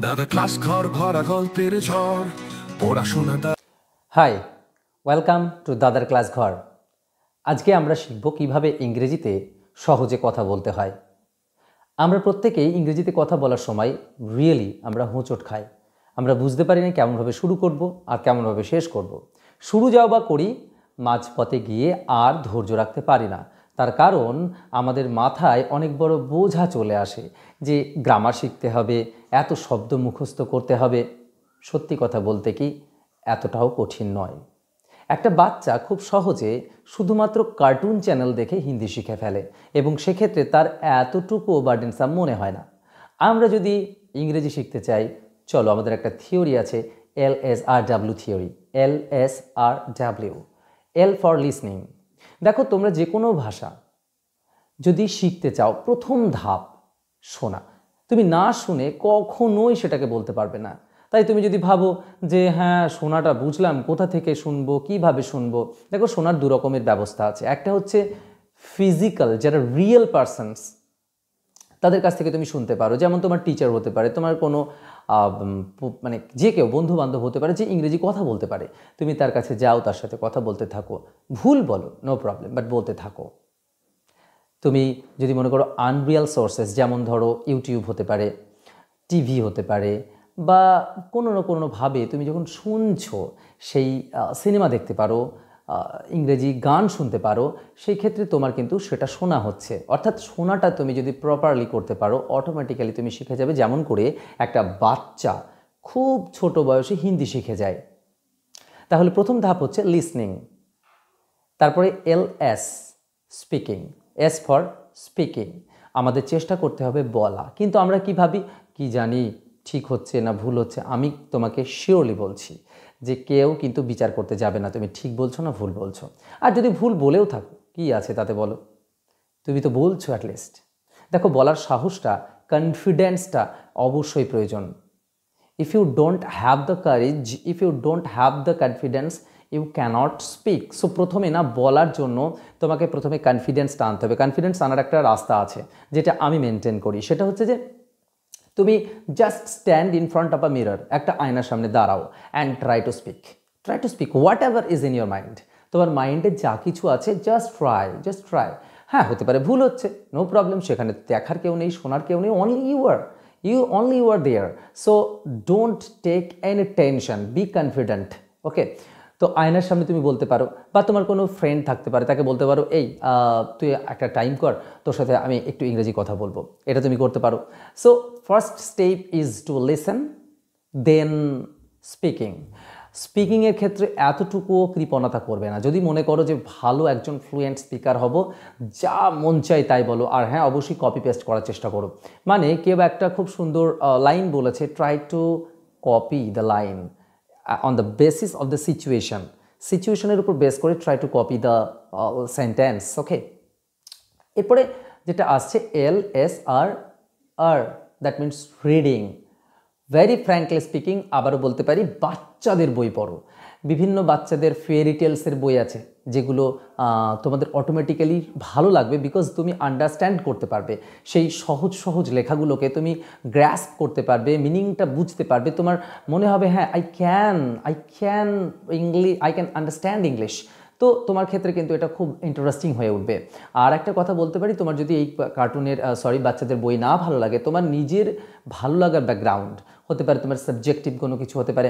দাদা ক্লাস ঘর ভরা গল্পের ঝড় পড়াশোনা। হাই, ওয়েলকাম টু দাদার ক্লাস ঘর। আজকে আমরা শিখব কিভাবে ইংরেজিতে সহজে কথা বলতে হয়। আমরা প্রত্যেকেই ইংরেজিতে কথা বলার সময় আমরা হোঁচট খাই। আমরা বুঝতে পারি না কেমনভাবে শুরু করব আর কেমনভাবে শেষ করব। শুরু যাও বা করি, মাঝপথে গিয়ে আর ধৈর্য রাখতে পারি না। তার কারণ আমাদের মাথায় অনেক বড় বোঝা চলে আসে যে গ্রামার শিখতে হবে, এত শব্দ মুখস্থ করতে হবে। সত্যি কথা বলতে কি, এতটাও কঠিন নয়। একটা বাচ্চা খুব সহজে শুধুমাত্র কার্টুন চ্যানেল দেখে হিন্দি শিখে ফেলে এবং সেক্ষেত্রে তার এতটুকুও বার্ডেনসাম মনে হয় না। আমরা যদি ইংরেজি শিখতে চাই, চলো আমাদের একটা থিওরি আছে, LSRW theory. LSRW, L for listening. দেখো, তোমরা যে কোনো ভাষা যদি শিখতে চাও, প্রথম ধাপ শোনা। তুমি না শুনে কখনোই সেটাকে বলতে পারবে না। তাই তুমি যদি ভাবো যে হ্যাঁ শোনাটা বুঝলাম, কোথা থেকে শুনবো, কিভাবে শুনবো, দেখো শোনার দু রকমের ব্যবস্থা আছে। একটা হচ্ছে ফিজিক্যাল, যারা রিয়েল পারসনস, তাদের কাছ থেকে তুমি শুনতে পারো। যেমন তোমার টিচার হতে পারে, তোমার কোনো মানে যে কেউ বন্ধু বান্ধব হতে পারে যে ইংরেজি কথা বলতে পারে। তুমি তার কাছে যাও, তার সাথে কথা বলতে থাকো। ভুল বলো, নো প্রবলেম, বাট বলতে থাকো। তুমি যদি মনে করো আনরিয়াল সোর্সেস, যেমন ধরো ইউটিউব হতে পারে, টিভি হতে পারে, বা কোনো না কোনোভাবে তুমি যখন শুনছো সেই সিনেমা দেখতে পারো, ইংরেজি গান শুনতে পারো, সেই ক্ষেত্রে তোমার কিন্তু সেটা শোনা হচ্ছে। অর্থাৎ শোনাটা তুমি যদি প্রপারলি করতে পারো, অটোমেটিক্যালি তুমি শিখে যাবে। যেমন করে একটা বাচ্চা খুব ছোট বয়সে হিন্দি শিখে যায়। তাহলে প্রথম ধাপ হচ্ছে লিসনিং। তারপরে LS, speaking. S for speaking. আমাদের চেষ্টা করতে হবে বলা। কিন্তু আমরা কি ভাবি, কি জানি ঠিক হচ্ছে না ভুল হচ্ছে। আমি তোমাকে শিওরলি বলছি যে কেউ কিন্তু বিচার করতে যাবে না তুমি ঠিক বলছো না ভুল বলছো। আর যদি ভুল বলেও থাকো, কি আছে তাতে, বলো, তুমি তো বলছো অ্যাটলিস্ট। দেখো, বলার সাহসটা, কনফিডেন্সটা অবশ্যই প্রয়োজন। If you don't have the courage, if you don't have the confidence, you cannot speak. So প্রথমে না, বলার জন্য তোমাকে প্রথমে কনফিডেন্সটা আনতে হবে। কনফিডেন্স আনার একটা রাস্তা আছে যেটা আমি মেনটেন করি। সেটা হচ্ছে যে তুমি just stand in front of a mirror, একটা আয়নার সামনে দাঁড়াও and try to speak what ever is in your mind. তোমার মাইন্ডে যা কিছু আছে, জাস্ট ট্রাই। হ্যাঁ, হতে পারে ভুল হচ্ছে, নো প্রবলেম। সেখানে দেখার কেউ নেই, শোনার কেউ নেই, only you are there. So don't take any tension, be confident. ওকে, তো আয়নার সামনে তুমি বলতে পারো, বা তোমার কোনো ফ্রেন্ড থাকতে পারে, তাকে বলতে পারো, এই তুই একটা টাইম কর, তোর সাথে আমি একটু ইংরেজি কথা বলবো। এটা তুমি করতে পারো। So first step is to listen, then স্পিকিংয়ের ক্ষেত্রে এতটুকুও কৃপণতা করবে না। যদি মনে করো যে ভালো একজন ফ্লুয়েন্ট স্পিকার হব, যা মন চাই তাই বলো। আর হ্যাঁ, অবশ্যই কপি পেস্ট করার চেষ্টা করো। মানে কেউ একটা খুব সুন্দর লাইন বলেছে, try to copy the line on the basis of the সিচুয়েশনের উপর বেস করে try to copy the sentence. Okay, এরপরে যেটা আসছে LSR, that means reading. Very frankly speaking, আবারও বলতে পারি, বাচ্চাদের বই পড়ো। বিভিন্ন বাচ্চাদের ফেয়ারি টেলসের বই আছে, যেগুলো তোমাদের অটোমেটিক্যালি ভালো লাগবে, বিকজ তুমি আন্ডারস্ট্যান্ড করতে পারবে। সেই সহজ লেখাগুলোকে তুমি গ্র্যাস্প করতে পারবে, মিনিংটা বুঝতে পারবে। তোমার মনে হবে হ্যাঁ, আই ক্যান আন্ডারস্ট্যান্ড ইংলিশ। তো তোমার ক্ষেত্রে কিন্তু এটা খুব ইন্টারেস্টিং হয়ে উঠবে। আর একটা কথা বলতে পারি, তোমার যদি এই বাচ্চাদের বই না ভালো লাগে, তোমার নিজের ভালো লাগার ব্যাকগ্রাউন্ড হতে পারে, তোমার সাবজেক্টিভ কোনো কিছু হতে পারে,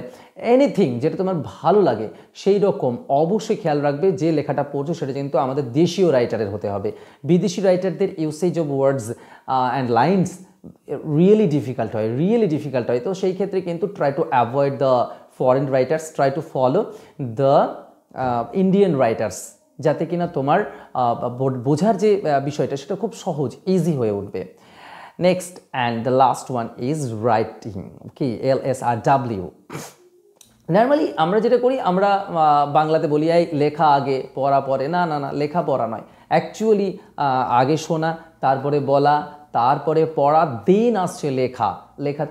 এনিথিং যেটা তোমার ভালো লাগে, সেই রকম অবশ্যই খেয়াল রাখবে যে লেখাটা পড়ছো সেটা কিন্তু আমাদের দেশীয় রাইটারের হতে হবে। বিদেশি রাইটারদের usage of words and lines really difficult হয়। তো সেই ক্ষেত্রে কিন্তু try to avoid the foreign writers, try to follow the Indian writers, যাতে কিনা তোমার বোঝার যে বিষয়টা সেটা খুব সহজ, ইজি হয়ে উঠবে। Next and the last one is writing. কি, LSRW। নর্মালি আমরা যেটা করি, আমরা বাংলাতে বলি এই লেখা আগে পড়া পরে। না, লেখা পড়া নয়, অ্যাকচুয়ালি আগে শোনা, তারপরে বলা, তারপরে পড়া, দেন আসছে লেখা।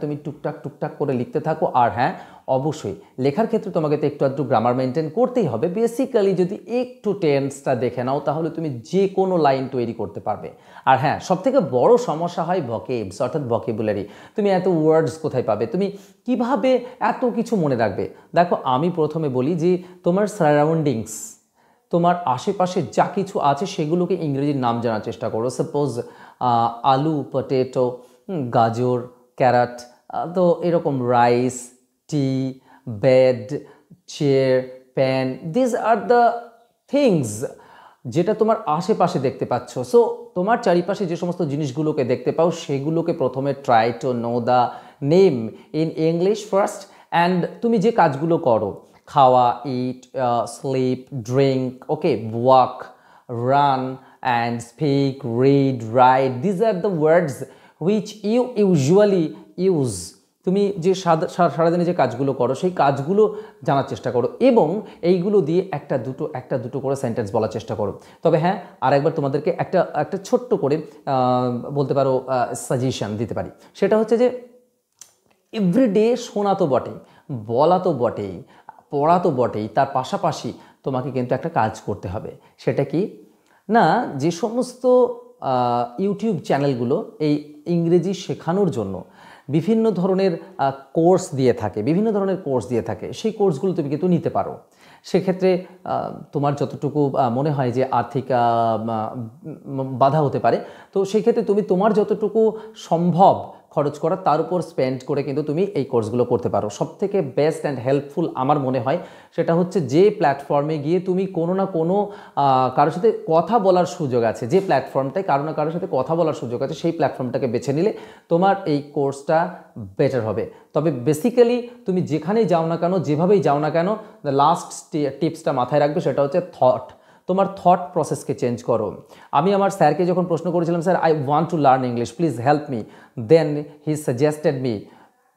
তুমি টুকটাক করে লিখতে থাকো। আর হ্যাঁ, অবশ্যই লেখার ক্ষেত্রে তোমাকে তো একটু আধটু গ্রামার মেনটেন করতেই হবে। বেসিক্যালি যদি একটু টেন্সটা দেখে নাও তাহলে তুমি যে কোনো লাইন তৈরি করতে পারবে। আর হ্যাঁ, সবথেকে বড় সমস্যা হয় ভকেবস অর্থাৎ ভকেবুলারি। তুমি এত ওয়ার্ডস কোথায় পাবে, তুমি কিভাবে এত কিছু মনে রাখবে? দেখো, আমি প্রথমে বলি যে তোমার সারাউন্ডিংস, তোমার আশেপাশে যা কিছু আছে সেগুলোকে ইংরেজির নাম জানার চেষ্টা করো। সাপোজ আলু, পটেটো, গাজর, ক্যারট, তো এরকম rice, T, bed, chair, pan, this are the things যেটা তোমার আশেপাশে দেখতে পাচ্ছ। সো তোমার চারিপাশে যে সমস্ত জিনিসগুলোকে দেখতে পাও সেগুলোকে প্রথমে try to know the name in English first. And তুমি যে কাজগুলো করো, খাওয়া, eat, sleep, drink, okay, walk, run and speak, read, write, these are the words which you usually use. তুমি যে সারাদিনে যে কাজগুলো করো সেই কাজগুলো জানার চেষ্টা করো এবং এইগুলো দিয়ে একটা দুটো করে সেন্টেন্স বলার চেষ্টা করো। তবে হ্যাঁ, আরেকবার তোমাদেরকে একটা ছোট্ট করে বলতে পারো সাজেশন দিতে পারি। সেটা হচ্ছে যে এভরিডে শোনা তো বটেই, বলা তো বটেই, পড়া তো বটেই, তার পাশাপাশি তোমাকে কিন্তু একটা কাজ করতে হবে। সেটা কি না, যে সমস্ত ইউটিউব চ্যানেলগুলো এই ইংরেজি শেখানোর জন্য বিভিন্ন ধরনের কোর্স দিয়ে থাকে, সেই কোর্সগুলো তুমি কিন্তু নিতে পারো। সেক্ষেত্রে তোমার যতটুকু মনে হয় যে আর্থিক বাধা হতে পারে, তো সেই ক্ষেত্রে তুমি তোমার যতটুকু সম্ভব খরচ করা তার উপর স্পেন্ড করে কিন্তু তুমি এই কোর্সগুলো করতে পারো। সবথেকে বেস্ট অ্যান্ড হেল্পফুল আমার মনে হয় সেটা হচ্ছে যে প্ল্যাটফর্মে গিয়ে তুমি কোনো না কোনো কারোর সাথে কথা বলার সুযোগ আছে, যে প্ল্যাটফর্মটায় কারো না কারোর সাথে কথা বলার সুযোগ আছে, সেই প্ল্যাটফর্মটাকে বেছে নিলে তোমার এই কোর্সটা বেটার হবে। তবে বেসিক্যালি তুমি যেখানেই যাও না কেন, যেভাবেই যাও না কেন, দ্য লাস্ট টিপসটা মাথায় রাখবে, সেটা হচ্ছে থট। তোমার থট প্রসেসকে চেঞ্জ করো। আমি আমার স্যারকে যখন প্রশ্ন করেছিলাম, sir I want to learn English, please help me, then he suggested me,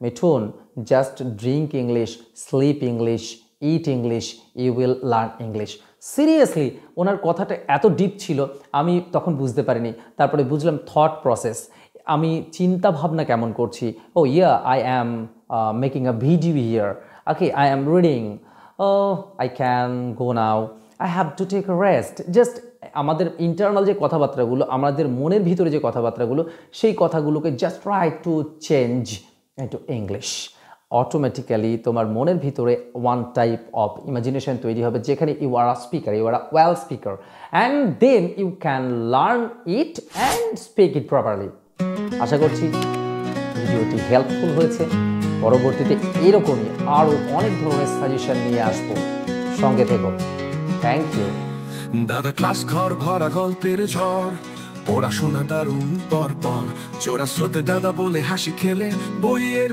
Mithun, just drink English, sleep English, eat English, you will learn English. Seriously ওনার কথাটা এত ডিপ ছিল, আমি তখন বুঝতে পারিনি। তারপরে বুঝলাম থট প্রসেস, আমি চিন্তা ভাবনা কেমন করছি। Oh yeah, I am making a video here, okay, I am reading, oh I can go now, I have to take a rest. Just আমাদের ইন্টারনাল যে কথাবার্তাগুলো, আমাদের মনের ভিতরে যে কথাবার্তাগুলো, সেই কথাগুলোকে just try to change into English. Automatically তোমার মনের ভিতরে ওয়ান টাইপ অফ ইমাজিনেশন তৈরি হবে, যেখানে you are a speaker, you are a well speaker, and then you can learn it and speak it properly. আশা করছি ভিডিওটি হেল্পফুল হয়েছে। পরবর্তীতে এরকমই আরও অনেক ধরনের সাজেশন নিয়ে আসবো, সঙ্গে থেকো। Thank you. দাদা ক্লাস ঘর ভরা গল্পের ঝড়, পড়াশোনা দারুণ পর পর, চোরা স্রোতে দাদা বলে হাসি খেলে বইয়ের